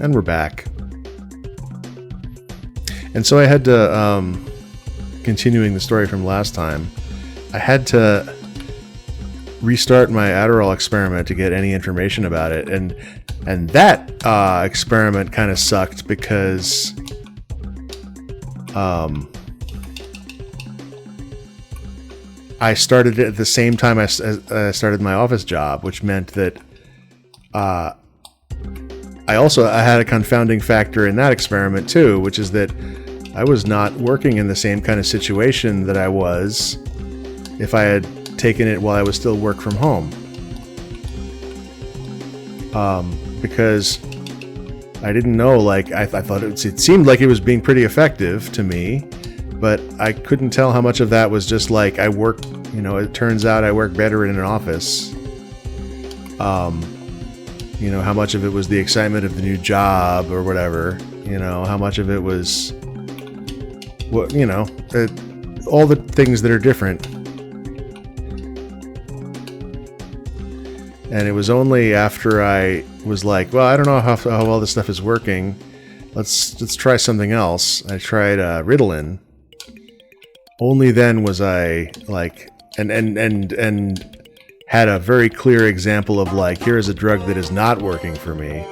And we're back. And so I had to, continuing the story from last time, I had to restart my Adderall experiment to get any information about it. And that experiment kind of sucked because I started it at the same time I started my office job, which meant that I had a confounding factor in that experiment too, which is that I was not working in the same kind of situation that I was if I had taken it while I was still work from home. Because I didn't know, like, I thought it seemed like it was being pretty effective to me, but I couldn't tell how much of that was just like I work, it turns out I work better in an office. How much of it was the excitement of the new job or whatever, how much of it was, all the things that are different. And it was only after I was like, well, I don't know how well this stuff is working. Let's try something else. I tried Ritalin. Only then was I like, and had a very clear example of like, here is a drug that is not working for me.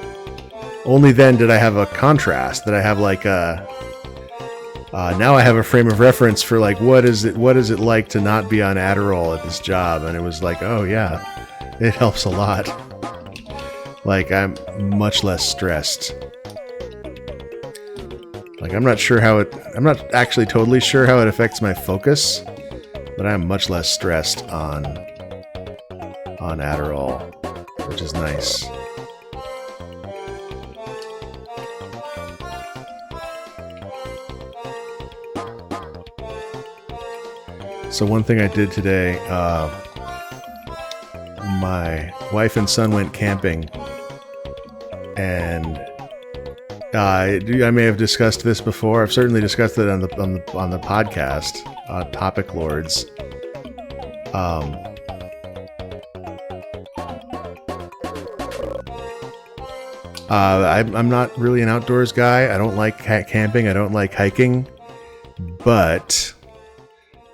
Only then did I have a contrast, that I have like now I have a frame of reference for like, what is it like to not be on Adderall at this job? And it was like, oh yeah, it helps a lot. Like, I'm much less stressed. Like, I'm not actually totally sure how it affects my focus, but I'm much less stressed on Adderall, which is nice. So one thing I did today, my wife and son went camping, and I may have discussed this before. I've certainly discussed it on the podcast, Topic Lords. I'm not really an outdoors guy. I don't like camping. I don't like hiking, but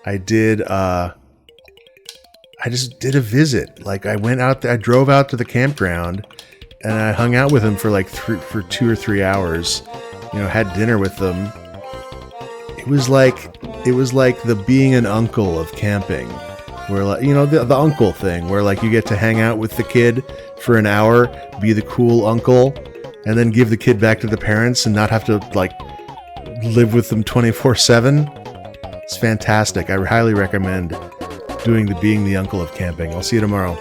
I did. I just did a visit. Like, I went out there, I drove out to the campground, and I hung out with them for like 2 or 3 hours. Had dinner with them. It was like the being an uncle of camping, where, like, the uncle thing, where like you get to hang out with the kid for an hour, be the cool uncle, and then give the kid back to the parents and not have to like live with them 24/7. It's fantastic. I highly recommend doing being the uncle of camping. I'll see you tomorrow.